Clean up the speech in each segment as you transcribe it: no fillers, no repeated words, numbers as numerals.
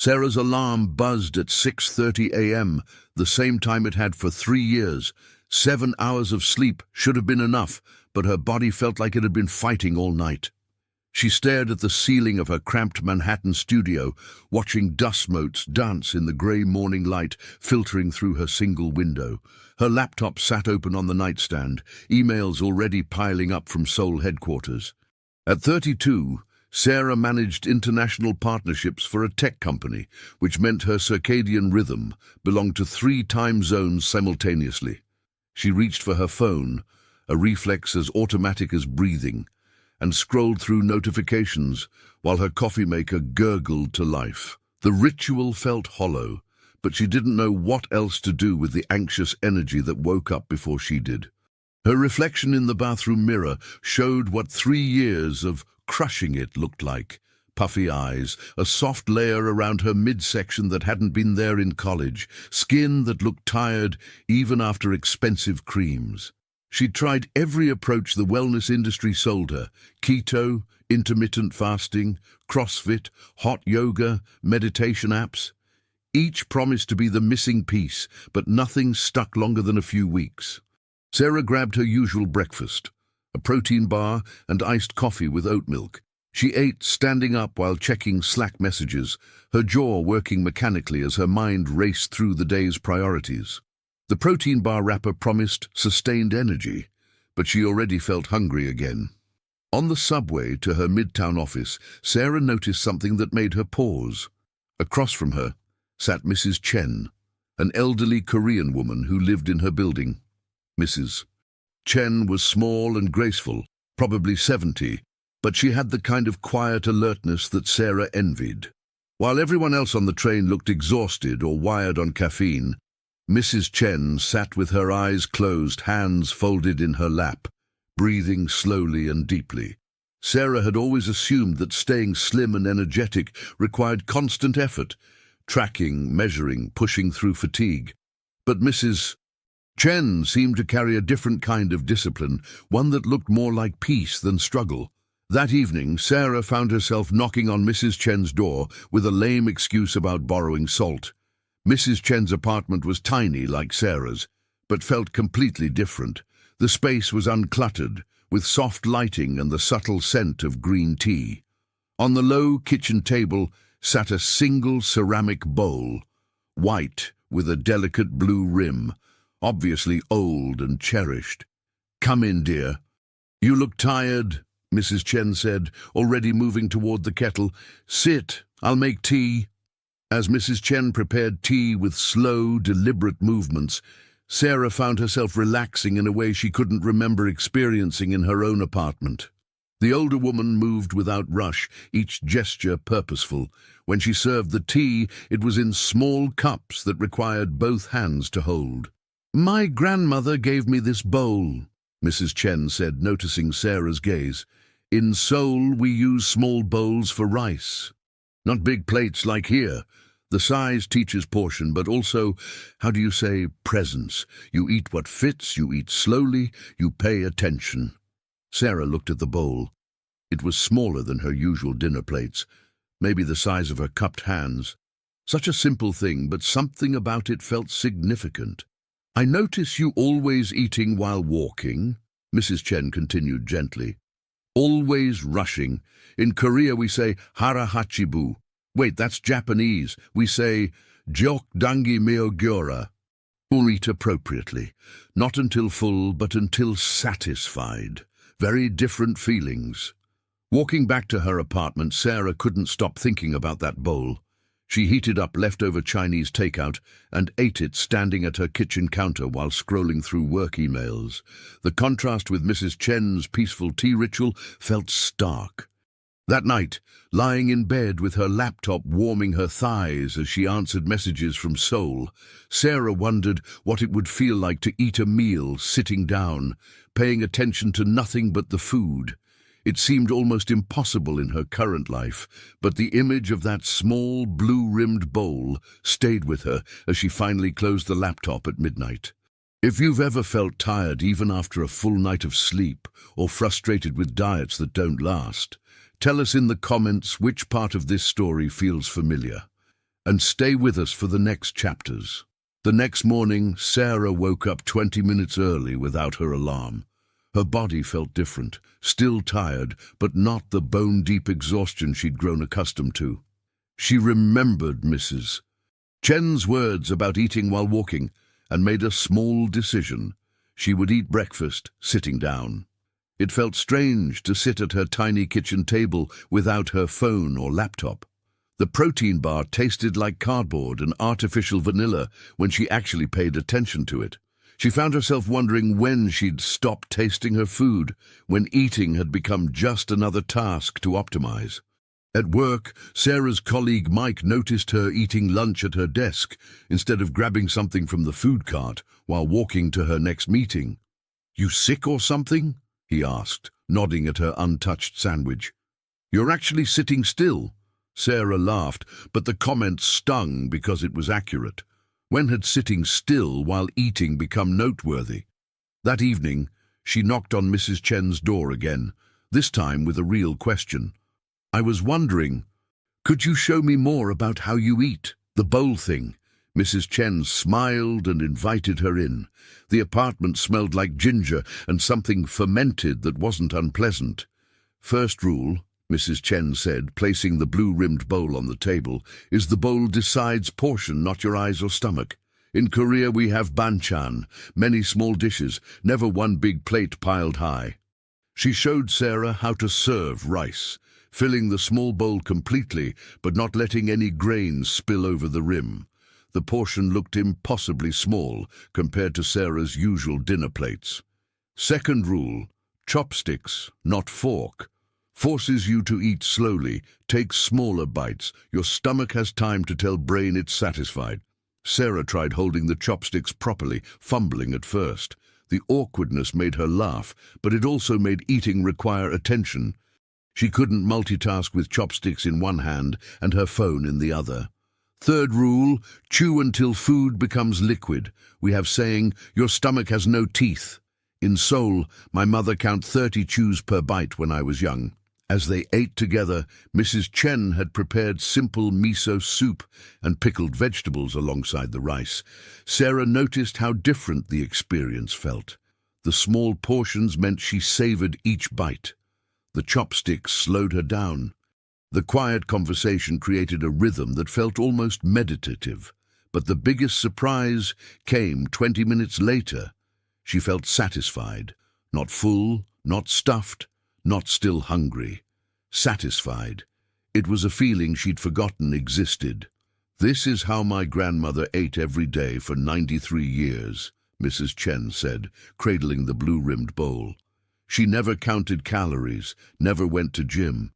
Sarah's alarm buzzed at 6:30 a.m., the same time it had for 3 years. 7 hours of sleep should have been enough, but her body felt like it had been fighting all night. She stared at the ceiling of her cramped Manhattan studio, watching dust motes dance in the grey morning light filtering through her single window. Her laptop sat open on the nightstand, emails already piling up from Seoul headquarters. At 32, Sarah managed international partnerships for a tech company, which meant her circadian rhythm belonged to 3 time zones simultaneously. She reached for her phone, a reflex as automatic as breathing, and scrolled through notifications while her coffee maker gurgled to life. The ritual felt hollow, but she didn't know what else to do with the anxious energy that woke up before she did. Her reflection in the bathroom mirror showed what 3 years of crushing it looked like. Puffy eyes, a soft layer around her midsection that hadn't been there in college, skin that looked tired even after expensive creams. She'd tried every approach the wellness industry sold her: keto, intermittent fasting, CrossFit, hot yoga, meditation apps. Each promised to be the missing piece, but nothing stuck longer than a few weeks. Sarah grabbed her usual breakfast, a protein bar and iced coffee with oat milk. She ate standing up while checking Slack messages, her jaw working mechanically as her mind raced through the day's priorities. The protein bar wrapper promised sustained energy, but she already felt hungry again. On the subway to her midtown office, Sarah noticed something that made her pause. Across from her sat Mrs. Chen, an elderly Korean woman who lived in her building. Mrs. Chen was small and graceful, probably 70, but she had the kind of quiet alertness that Sarah envied. While everyone else on the train looked exhausted or wired on caffeine, Mrs. Chen sat with her eyes closed, hands folded in her lap, breathing slowly and deeply. Sarah had always assumed that staying slim and energetic required constant effort, tracking, measuring, pushing through fatigue. But Mrs. Chen seemed to carry a different kind of discipline, one that looked more like peace than struggle. That evening, Sarah found herself knocking on Mrs. Chen's door with a lame excuse about borrowing salt. Mrs. Chen's apartment was tiny like Sarah's, but felt completely different. The space was uncluttered, with soft lighting and the subtle scent of green tea. On the low kitchen table sat a single ceramic bowl, white with a delicate blue rim, obviously old and cherished. "Come in, dear. You look tired," Mrs. Chen said, already moving toward the kettle. "Sit, I'll make tea." As Mrs. Chen prepared tea with slow, deliberate movements, Sarah found herself relaxing in a way she couldn't remember experiencing in her own apartment. The older woman moved without rush, each gesture purposeful. When she served the tea, it was in small cups that required both hands to hold. "My grandmother gave me this bowl," Mrs. Chen said, noticing Sarah's gaze. "In Seoul, we use small bowls for rice. Not big plates like here. The size teaches portion, but also, presence. You eat what fits, you eat slowly, you pay attention." Sarah looked at the bowl. It was smaller than her usual dinner plates, maybe the size of her cupped hands. Such a simple thing, but something about it felt significant. "I notice you always eating while walking," Mrs. Chen continued gently. "Always rushing. In Korea we say hara hachibu. Wait, that's Japanese. We say jokdangi meogyora. Or eat appropriately. Not until full, but until satisfied. Very different feelings." Walking back to her apartment, Sarah couldn't stop thinking about that bowl. She heated up leftover Chinese takeout and ate it standing at her kitchen counter while scrolling through work emails. The contrast with Mrs. Chen's peaceful tea ritual felt stark. That night, lying in bed with her laptop warming her thighs as she answered messages from Seoul, Sarah wondered what it would feel like to eat a meal sitting down, paying attention to nothing but the food. It seemed almost impossible in her current life, but the image of that small, blue-rimmed bowl stayed with her as she finally closed the laptop at midnight. If you've ever felt tired even after a full night of sleep, or frustrated with diets that don't last, tell us in the comments which part of this story feels familiar. And stay with us for the next chapters. The next morning, Sarah woke up 20 minutes early without her alarm. Her body felt different, still tired, but not the bone-deep exhaustion she'd grown accustomed to. She remembered Mrs. Chen's words about eating while walking and made a small decision. She would eat breakfast sitting down. It felt strange to sit at her tiny kitchen table without her phone or laptop. The protein bar tasted like cardboard and artificial vanilla when she actually paid attention to it. She found herself wondering when she'd stop tasting her food, when eating had become just another task to optimize. At work, Sarah's colleague Mike noticed her eating lunch at her desk instead of grabbing something from the food cart while walking to her next meeting. "You sick or something?" he asked, nodding at her untouched sandwich. "You're actually sitting still." Sarah laughed, but the comment stung because it was accurate. When had sitting still while eating become noteworthy? That evening, she knocked on Mrs. Chen's door again, this time with a real question. "I was wondering, could you show me more about how you eat? The bowl thing." Mrs. Chen smiled and invited her in. The apartment smelled like ginger and something fermented that wasn't unpleasant. "First rule," Mrs. Chen said, placing the blue-rimmed bowl on the table, "is the bowl decides portion, not your eyes or stomach. In Korea we have banchan, many small dishes, never one big plate piled high." She showed Sarah how to serve rice, filling the small bowl completely but not letting any grains spill over the rim. The portion looked impossibly small compared to Sarah's usual dinner plates. Second rule, chopsticks, not fork. Forces you to eat slowly, take smaller bites. Your stomach has time to tell brain it's satisfied. Sarah tried holding the chopsticks properly, fumbling at first. The awkwardness made her laugh, but it also made eating require attention. She couldn't multitask with chopsticks in one hand and her phone in the other. Third rule, chew until food becomes liquid. We have saying, your stomach has no teeth. In Seoul, my mother counted 30 chews per bite when I was young. As they ate together, Mrs. Chen had prepared simple miso soup and pickled vegetables alongside the rice. Sarah noticed how different the experience felt. The small portions meant she savored each bite. The chopsticks slowed her down. The quiet conversation created a rhythm that felt almost meditative. But the biggest surprise came 20 minutes later. She felt satisfied, not full, not stuffed, not still hungry. Satisfied. It was a feeling she'd forgotten existed. "This is how my grandmother ate every day for 93 years, Mrs. Chen said, cradling the blue-rimmed bowl. She never counted calories, never went to gym.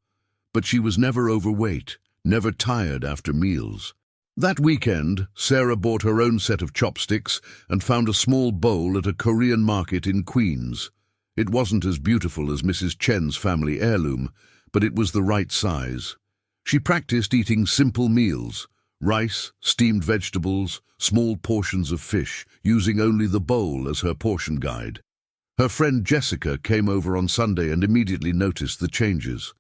But she was never overweight, never tired after meals. That weekend, Sarah bought her own set of chopsticks and found a small bowl at a Korean market in Queens. It wasn't as beautiful as Mrs. Chen's family heirloom, but it was the right size. She practiced eating simple meals, rice, steamed vegetables, small portions of fish, using only the bowl as her portion guide. Her friend Jessica came over on Sunday and immediately noticed the changes.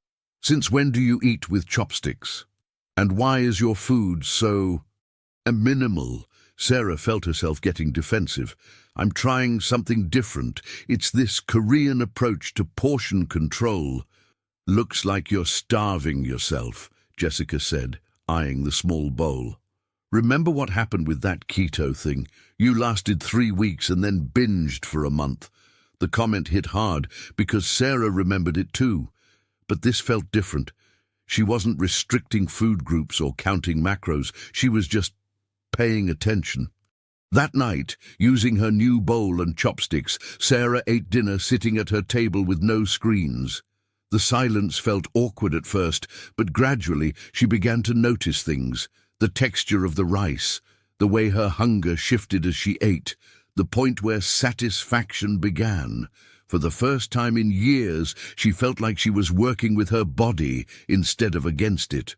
"Since when do you eat with chopsticks? And why is your food so minimal?" Sarah felt herself getting defensive. "I'm trying something different. It's this Korean approach to portion control." "Looks like you're starving yourself," Jessica said, eyeing the small bowl. "Remember what happened with that keto thing? You lasted 3 weeks and then binged for a month." The comment hit hard because Sarah remembered it too. But this felt different. She wasn't restricting food groups or counting macros. She was just paying attention. That night, using her new bowl and chopsticks, Sarah ate dinner sitting at her table with no screens. The silence felt awkward at first, but gradually she began to notice things. The texture of the rice, the way her hunger shifted as she ate, the point where satisfaction began. For the first time in years, she felt like she was working with her body instead of against it.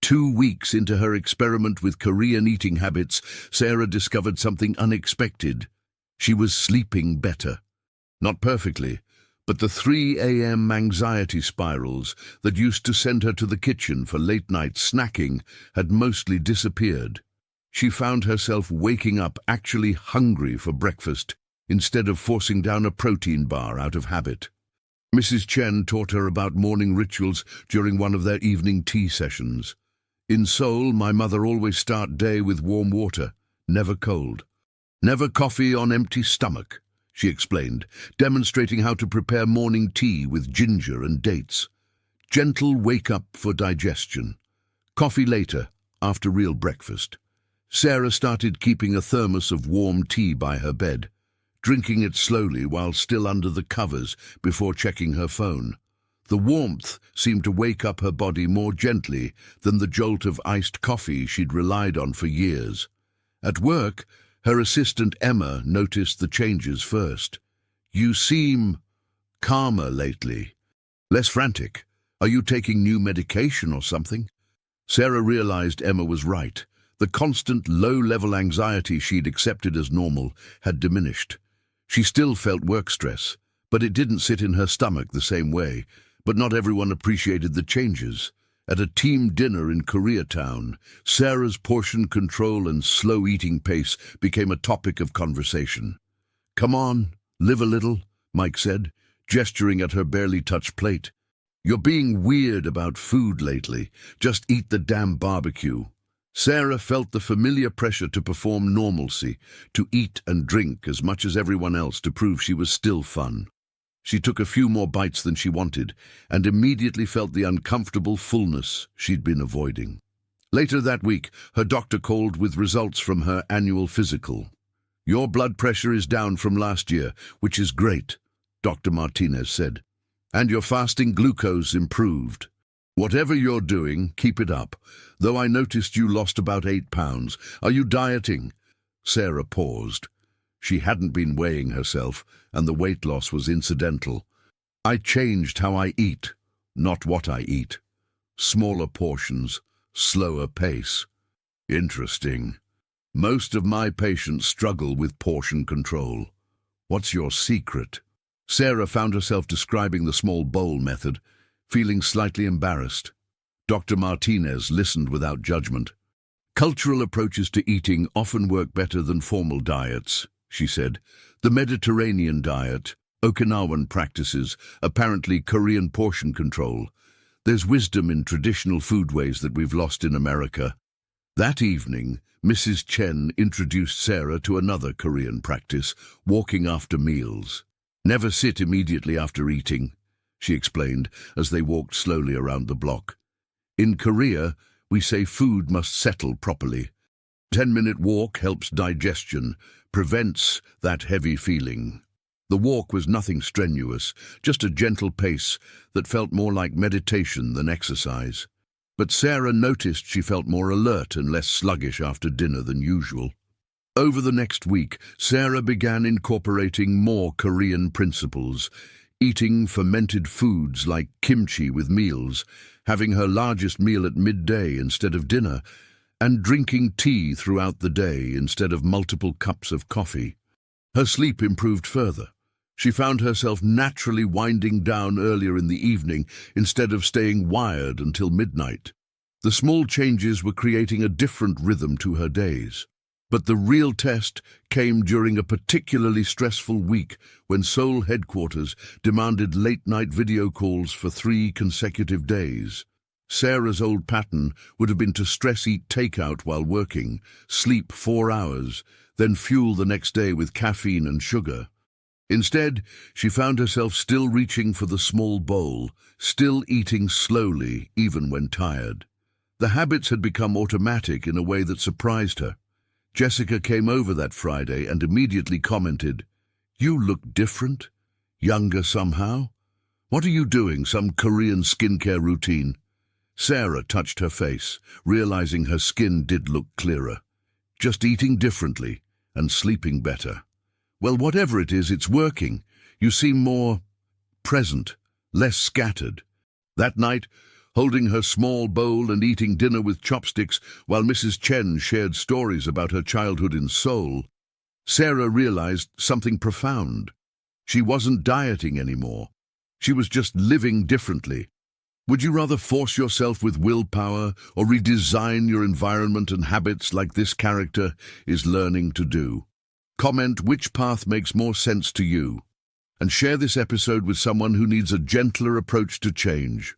2 weeks into her experiment with Korean eating habits, Sarah discovered something unexpected. She was sleeping better. Not perfectly, But the 3 a.m. anxiety spirals that used to send her to the kitchen for late-night snacking had mostly disappeared. She found herself waking up actually hungry for breakfast instead of forcing down a protein bar out of habit. Mrs. Chen taught her about morning rituals during one of their evening tea sessions. In Seoul, my mother always start day with warm water, never cold. Never coffee on empty stomach, she explained, demonstrating how to prepare morning tea with ginger and dates. Gentle wake-up for digestion. Coffee later, after real breakfast. Sarah started keeping a thermos of warm tea by her bed, drinking it slowly while still under the covers before checking her phone. The warmth seemed to wake up her body more gently than the jolt of iced coffee she'd relied on for years. At work, her assistant Emma noticed the changes first. "You seem calmer lately. Less frantic. Are you taking new medication or something?" Sarah realized Emma was right. The constant low-level anxiety she'd accepted as normal had diminished. She still felt work stress, but it didn't sit in her stomach the same way. But not everyone appreciated the changes. At a team dinner in Koreatown, Sarah's portion control and slow eating pace became a topic of conversation. "Come on, live a little," Mike said, gesturing at her barely touched plate. "You're being weird about food lately. Just eat the damn barbecue." Sarah felt the familiar pressure to perform normalcy, to eat and drink as much as everyone else to prove she was still fun. She took a few more bites than she wanted and immediately felt the uncomfortable fullness she'd been avoiding. Later that week, her doctor called with results from her annual physical. "Your blood pressure is down from last year, which is great," Dr. Martinez said. "And your fasting glucose improved. Whatever you're doing, keep it up, though I noticed you lost about 8 pounds. Are you dieting?" Sarah paused. She hadn't been weighing herself, and the weight loss was incidental. "I changed how I eat, not what I eat. Smaller portions, slower pace." "Interesting. Most of my patients struggle with portion control. What's your secret?" Sarah found herself describing the small bowl method, feeling slightly embarrassed. Dr. Martinez listened without judgment. "Cultural approaches to eating often work better than formal diets," she said. "The Mediterranean diet, Okinawan practices, apparently Korean portion control. There's wisdom in traditional foodways that we've lost in America." That evening, Mrs. Chen introduced Sarah to another Korean practice, walking after meals. "Never sit immediately after eating," she explained as they walked slowly around the block. "In Korea, we say food must settle properly. 10-minute walk helps digestion, prevents that heavy feeling." The walk was nothing strenuous, just a gentle pace that felt more like meditation than exercise. But Sarah noticed she felt more alert and less sluggish after dinner than usual. Over the next week, Sarah began incorporating more Korean principles, eating fermented foods like kimchi with meals, having her largest meal at midday instead of dinner, and drinking tea throughout the day instead of multiple cups of coffee. Her sleep improved further. She found herself naturally winding down earlier in the evening instead of staying wired until midnight. The small changes were creating a different rhythm to her days. But the real test came during a particularly stressful week when Seoul headquarters demanded late-night video calls for 3 consecutive days. Sarah's old pattern would have been to stress-eat takeout while working, sleep 4 hours, then fuel the next day with caffeine and sugar. Instead, she found herself still reaching for the small bowl, still eating slowly even when tired. The habits had become automatic in a way that surprised her. Jessica came over that Friday and immediately commented, "You look different? Younger somehow? What are you doing, some Korean skincare routine?" Sarah touched her face, realizing her skin did look clearer. "Just eating differently and sleeping better." "Well, whatever it is, it's working. You seem more present, less scattered." That night, holding her small bowl and eating dinner with chopsticks while Mrs. Chen shared stories about her childhood in Seoul, Sarah realized something profound. She wasn't dieting anymore. She was just living differently. Would you rather force yourself with willpower or redesign your environment and habits like this character is learning to do? Comment which path makes more sense to you, and share this episode with someone who needs a gentler approach to change.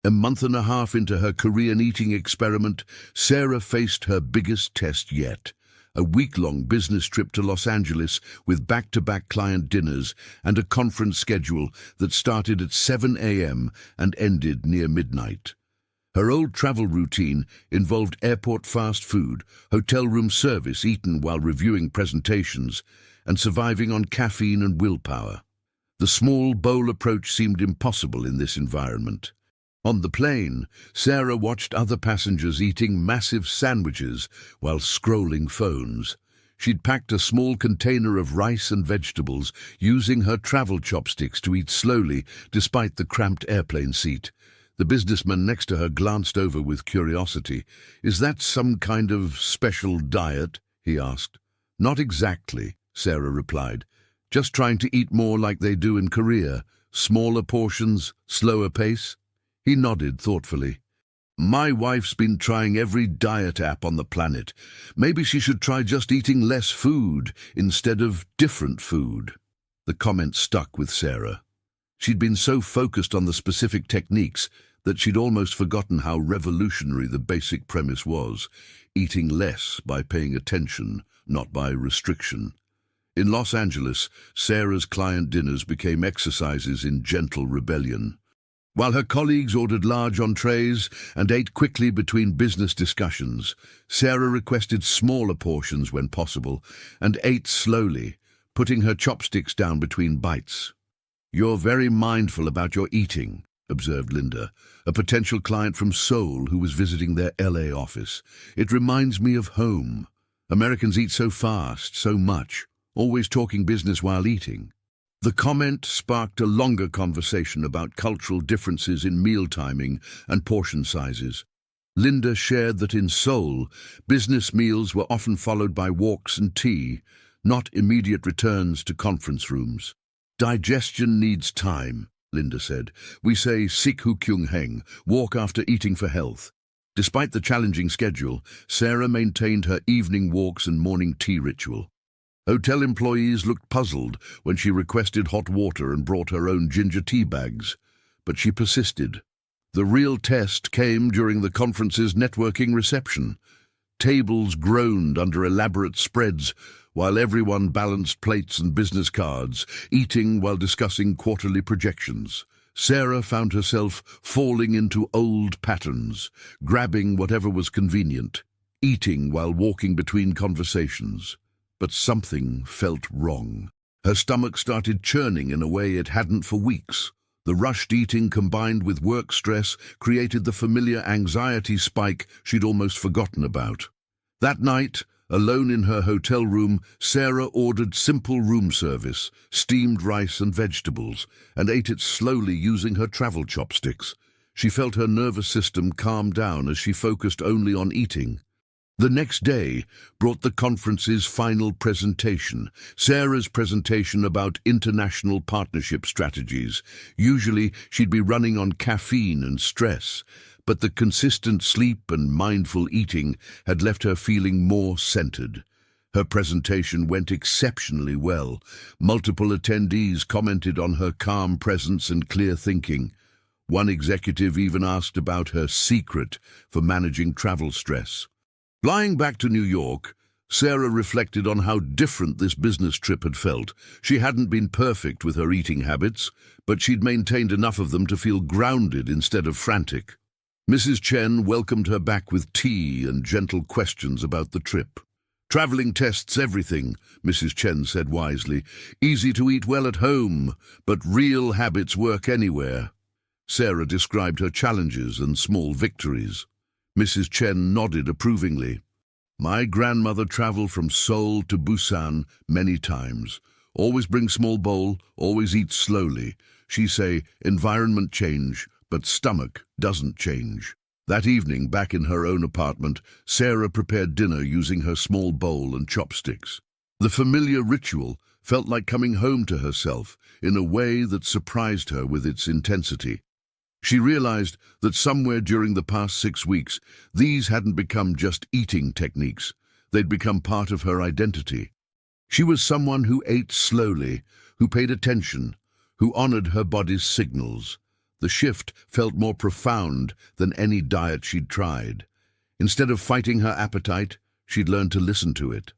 A month and a half into her Korean eating experiment, Sarah faced her biggest test yet. A week-long business trip to Los Angeles with back-to-back client dinners and a conference schedule that started at 7 a.m. and ended near midnight. Her old travel routine involved airport fast food, hotel room service eaten while reviewing presentations, and surviving on caffeine and willpower. The small bowl approach seemed impossible in this environment. On the plane, Sarah watched other passengers eating massive sandwiches while scrolling phones. She'd packed a small container of rice and vegetables, using her travel chopsticks to eat slowly despite the cramped airplane seat. The businessman next to her glanced over with curiosity. "Is that some kind of special diet?" he asked. "Not exactly," Sarah replied. "Just trying to eat more like they do in Korea. Smaller portions, slower pace." He nodded thoughtfully. "My wife's been trying every diet app on the planet. Maybe she should try just eating less food instead of different food." The comment stuck with Sarah. She'd been so focused on the specific techniques that she'd almost forgotten how revolutionary the basic premise was: eating less by paying attention, not by restriction. In Los Angeles, Sarah's client dinners became exercises in gentle rebellion. While her colleagues ordered large entrees and ate quickly between business discussions, Sarah requested smaller portions when possible and ate slowly, putting her chopsticks down between bites. "You're very mindful about your eating," observed Linda, a potential client from Seoul who was visiting their LA office. "It reminds me of home. Americans eat so fast, so much, always talking business while eating." The comment sparked a longer conversation about cultural differences in meal timing and portion sizes. Linda shared that in Seoul, business meals were often followed by walks and tea, not immediate returns to conference rooms. "Digestion needs time," Linda said. "We say sikhu kyung heng, walk after eating for health." Despite the challenging schedule, Sarah maintained her evening walks and morning tea ritual. Hotel employees looked puzzled when she requested hot water and brought her own ginger tea bags, but she persisted. The real test came during the conference's networking reception. Tables groaned under elaborate spreads while everyone balanced plates and business cards, eating while discussing quarterly projections. Sarah found herself falling into old patterns, grabbing whatever was convenient, eating while walking between conversations. But something felt wrong. Her stomach started churning in a way it hadn't for weeks. The rushed eating combined with work stress created the familiar anxiety spike she'd almost forgotten about. That night, alone in her hotel room, Sarah ordered simple room service, steamed rice and vegetables, and ate it slowly using her travel chopsticks. She felt her nervous system calm down as she focused only on eating. The next day brought the conference's final presentation, Sarah's presentation about international partnership strategies. Usually she'd be running on caffeine and stress, but the consistent sleep and mindful eating had left her feeling more centered. Her presentation went exceptionally well. Multiple attendees commented on her calm presence and clear thinking. One executive even asked about her secret for managing travel stress. Flying back to New York, Sarah reflected on how different this business trip had felt. She hadn't been perfect with her eating habits, but she'd maintained enough of them to feel grounded instead of frantic. Mrs. Chen welcomed her back with tea and gentle questions about the trip. "Traveling tests everything," Mrs. Chen said wisely. "Easy to eat well at home, but real habits work anywhere." Sarah described her challenges and small victories. Mrs. Chen nodded approvingly. "My grandmother traveled from Seoul to Busan many times. Always bring small bowl, always eat slowly. She say, environment change, but stomach doesn't change." That evening, back in her own apartment, Sarah prepared dinner using her small bowl and chopsticks. The familiar ritual felt like coming home to herself in a way that surprised her with its intensity. She realized that somewhere during the past 6 weeks, these hadn't become just eating techniques. They'd become part of her identity. She was someone who ate slowly, who paid attention, who honored her body's signals. The shift felt more profound than any diet she'd tried. Instead of fighting her appetite, she'd learned to listen to it.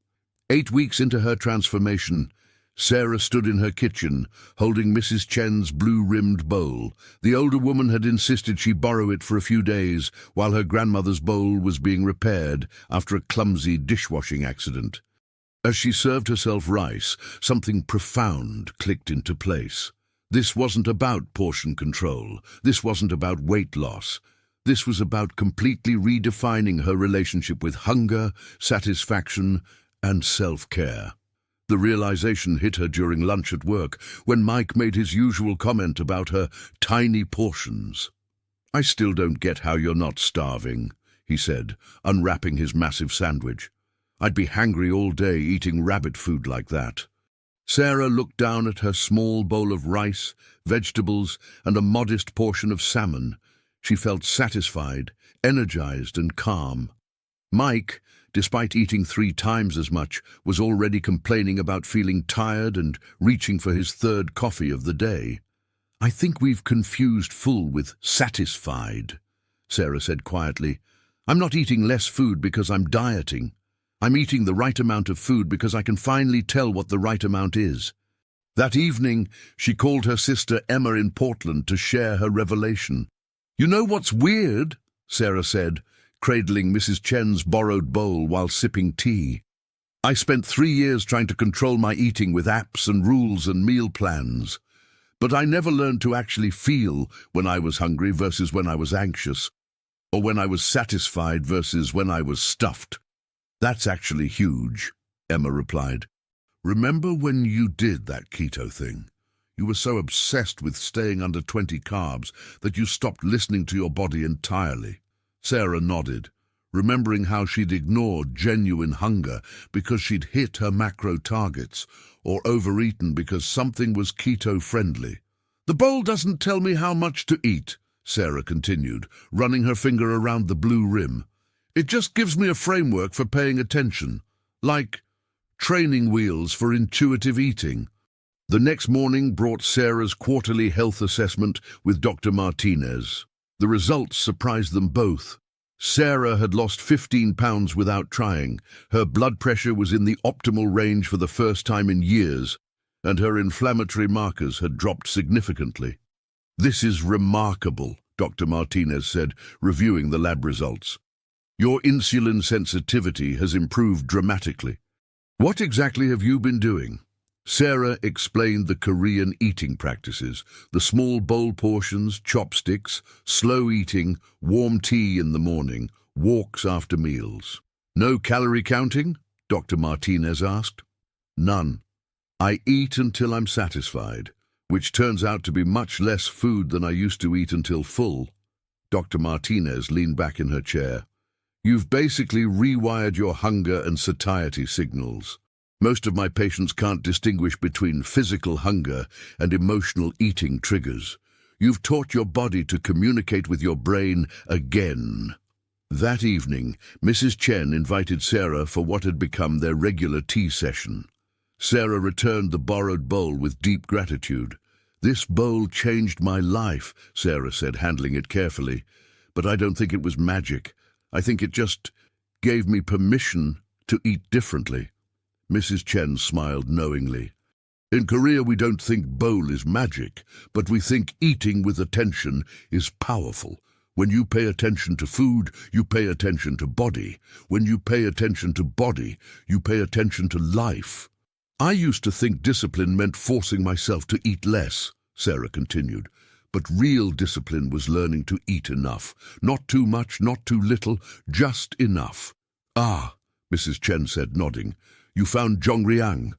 8 weeks into her transformation, Sarah stood in her kitchen, holding Mrs. Chen's blue-rimmed bowl. The older woman had insisted she borrow it for a few days while her grandmother's bowl was being repaired after a clumsy dishwashing accident. As she served herself rice, something profound clicked into place. This wasn't about portion control. This wasn't about weight loss. This was about completely redefining her relationship with hunger, satisfaction, and self-care. The realization hit her during lunch at work, when Mike made his usual comment about her tiny portions. "I still don't get how you're not starving," he said, unwrapping his massive sandwich. "I'd be hangry all day eating rabbit food like that." Sarah looked down at her small bowl of rice, vegetables, and a modest portion of salmon. She felt satisfied, energized, and calm. Mike, despite eating 3 times as much, was already complaining about feeling tired and reaching for his 3rd coffee of the day. "I think we've confused full with satisfied," Sarah said quietly. "I'm not eating less food because I'm dieting. I'm eating the right amount of food because I can finally tell what the right amount is." That evening, she called her sister Emma in Portland to share her revelation. "You know what's weird?" Sarah said, cradling Mrs. Chen's borrowed bowl while sipping tea. "I spent 3 years trying to control my eating with apps and rules and meal plans. But I never learned to actually feel when I was hungry versus when I was anxious, or when I was satisfied versus when I was stuffed." "That's actually huge," Emma replied. "Remember when you did that keto thing? You were so obsessed with staying under 20 carbs that you stopped listening to your body entirely." Sarah nodded, remembering how she'd ignored genuine hunger because she'd hit her macro targets, or overeaten because something was keto-friendly. "The bowl doesn't tell me how much to eat," Sarah continued, running her finger around the blue rim. "It just gives me a framework for paying attention, like training wheels for intuitive eating." The next morning brought Sarah's quarterly health assessment with Dr. Martinez. The results surprised them both. Sarah had lost 15 pounds without trying. Her blood pressure was in the optimal range for the first time in years, and her inflammatory markers had dropped significantly. "This is remarkable," Dr. Martinez said, reviewing the lab results. "Your insulin sensitivity has improved dramatically." "What exactly have you been doing?" Sarah explained the Korean eating practices, the small bowl portions, chopsticks, slow eating, warm tea in the morning, walks after meals. "No calorie counting?" Dr. Martinez asked. "None. I eat until I'm satisfied, which turns out to be much less food than I used to eat until full." Dr. Martinez leaned back in her chair. "You've basically rewired your hunger and satiety signals. Most of my patients can't distinguish between physical hunger and emotional eating triggers. You've taught your body to communicate with your brain again." That evening, Mrs. Chen invited Sarah for what had become their regular tea session. Sarah returned the borrowed bowl with deep gratitude. "This bowl changed my life," Sarah said, handling it carefully. "But I don't think it was magic. I think it just gave me permission to eat differently." Mrs. Chen smiled knowingly. "In Korea we don't think bowl is magic, but we think eating with attention is powerful. When you pay attention to food, you pay attention to body. When you pay attention to body, you pay attention to life." "I used to think discipline meant forcing myself to eat less," Sarah continued. "But real discipline was learning to eat enough. Not too much, not too little, just enough." "Ah," Mrs. Chen said, nodding. "You found Zhongliang.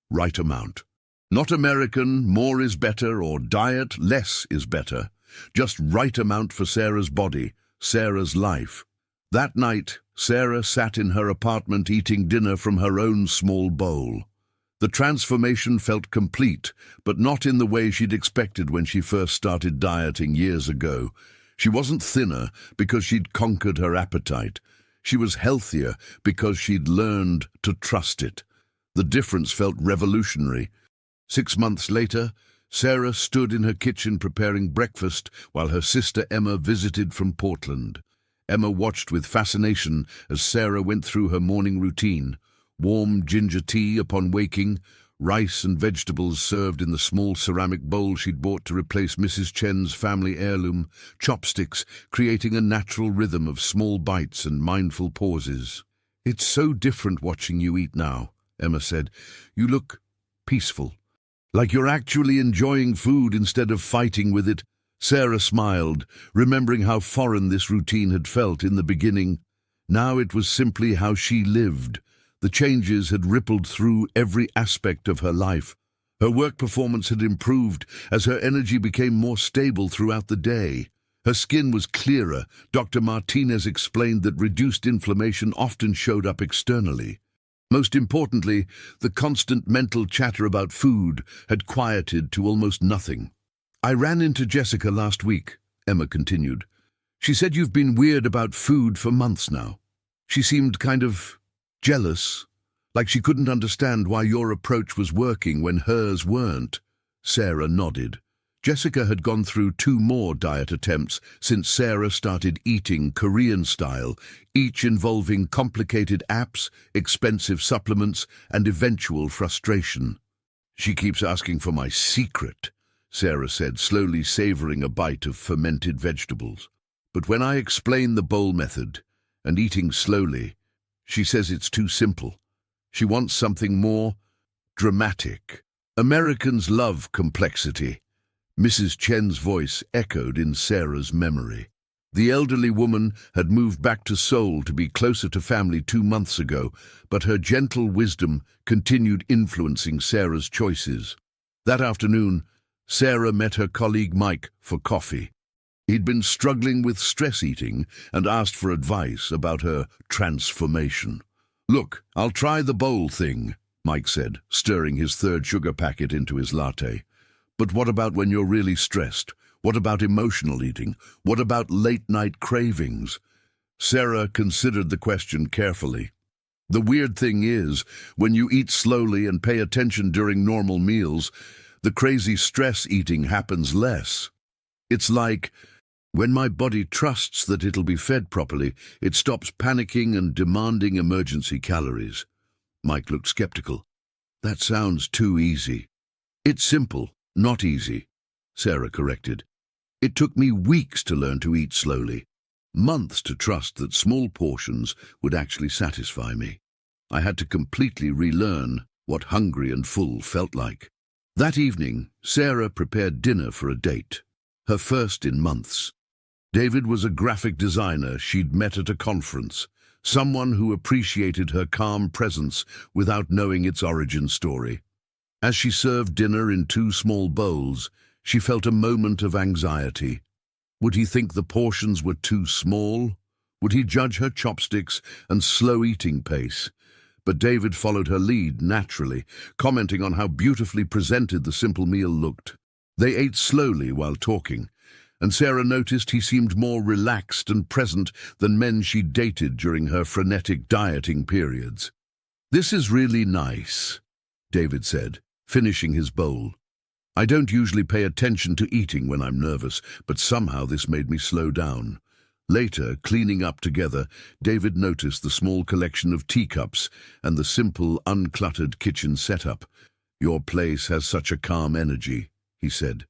Right amount. Not American, more is better, or diet, less is better. Just right amount for Sarah's body, Sarah's life." That night, Sarah sat in her apartment eating dinner from her own small bowl. The transformation felt complete, but not in the way she'd expected when she first started dieting years ago. She wasn't thinner because she'd conquered her appetite. She was healthier because she'd learned to trust it. The difference felt revolutionary. 6 months later, Sarah stood in her kitchen preparing breakfast while her sister Emma visited from Portland. Emma watched with fascination as Sarah went through her morning routine. Warm ginger tea upon waking, rice and vegetables served in the small ceramic bowl she'd bought to replace Mrs. Chen's family heirloom, chopsticks creating a natural rhythm of small bites and mindful pauses. "It's so different watching you eat now," Emma said. "You look peaceful, like you're actually enjoying food instead of fighting with it." Sarah smiled, remembering how foreign this routine had felt in the beginning. Now it was simply how she lived. The changes had rippled through every aspect of her life. Her work performance had improved as her energy became more stable throughout the day. Her skin was clearer. Dr. Martinez explained that reduced inflammation often showed up externally. Most importantly, the constant mental chatter about food had quieted to almost nothing. "I ran into Jessica last week," Emma continued. "She said you've been weird about food for months now. She seemed kind of jealous, like she couldn't understand why your approach was working when hers weren't." Sarah nodded. Jessica had gone through 2 more diet attempts since Sarah started eating Korean style, each involving complicated apps, expensive supplements, and eventual frustration. "She keeps asking for my secret," Sarah said, slowly savoring a bite of fermented vegetables. "But when I explain the bowl method and eating slowly, she says it's too simple. She wants something more dramatic. Americans love complexity." Mrs. Chen's voice echoed in Sarah's memory. The elderly woman had moved back to Seoul to be closer to family 2 months ago, but her gentle wisdom continued influencing Sarah's choices. That afternoon, Sarah met her colleague Mike for coffee. He'd been struggling with stress eating and asked for advice about her transformation. "Look, I'll try the bowl thing," Mike said, stirring his 3rd sugar packet into his latte. "But what about when you're really stressed? What about emotional eating? What about late-night cravings?" Sarah considered the question carefully. "The weird thing is, when you eat slowly and pay attention during normal meals, the crazy stress eating happens less. It's like, when my body trusts that it'll be fed properly, it stops panicking and demanding emergency calories." Mike looked skeptical. "That sounds too easy." "It's simple, not easy," Sarah corrected. "It took me weeks to learn to eat slowly, months to trust that small portions would actually satisfy me. I had to completely relearn what hungry and full felt like." That evening, Sarah prepared dinner for a date, her first in months. David was a graphic designer she'd met at a conference, someone who appreciated her calm presence without knowing its origin story. As she served dinner in 2 small bowls, she felt a moment of anxiety. Would he think the portions were too small? Would he judge her chopsticks and slow eating pace? But David followed her lead naturally, commenting on how beautifully presented the simple meal looked. They ate slowly while talking, and Sarah noticed he seemed more relaxed and present than men she'd dated during her frenetic dieting periods. "This is really nice," David said, finishing his bowl. "I don't usually pay attention to eating when I'm nervous, but somehow this made me slow down." Later, cleaning up together, David noticed the small collection of teacups and the simple, uncluttered kitchen setup. "Your place has such a calm energy," he said.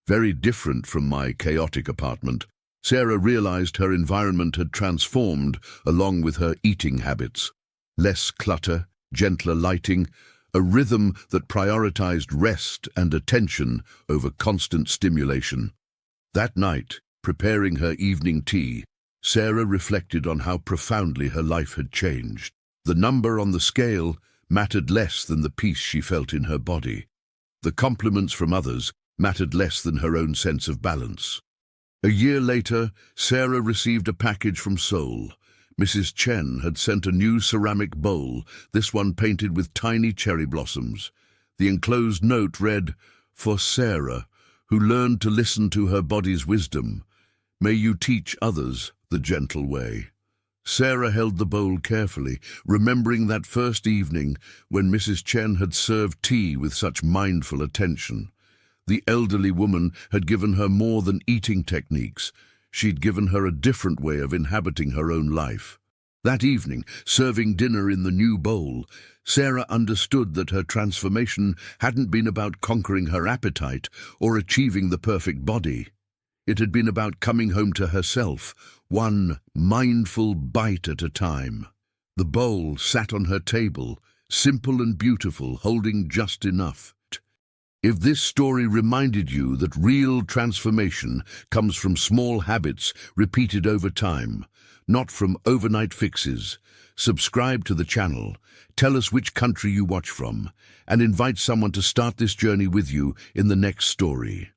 "Very different from my chaotic apartment." Sarah realized her environment had transformed along with her eating habits. Less clutter, gentler lighting, a rhythm that prioritized rest and attention over constant stimulation. That night, preparing her evening tea, Sarah reflected on how profoundly her life had changed. The number on the scale mattered less than the peace she felt in her body. The compliments from others mattered less than her own sense of balance. A year later, Sarah received a package from Seoul. Mrs. Chen had sent a new ceramic bowl, this one painted with tiny cherry blossoms. The enclosed note read, "For Sarah, who learned to listen to her body's wisdom. May you teach others the gentle way." Sarah held the bowl carefully, remembering that first evening when Mrs. Chen had served tea with such mindful attention. The elderly woman had given her more than eating techniques. She'd given her a different way of inhabiting her own life. That evening, serving dinner in the new bowl, Sarah understood that her transformation hadn't been about conquering her appetite or achieving the perfect body. It had been about coming home to herself, one mindful bite at a time. The bowl sat on her table, simple and beautiful, holding just enough. If this story reminded you that real transformation comes from small habits repeated over time, not from overnight fixes, subscribe to the channel, tell us which country you watch from, and invite someone to start this journey with you in the next story.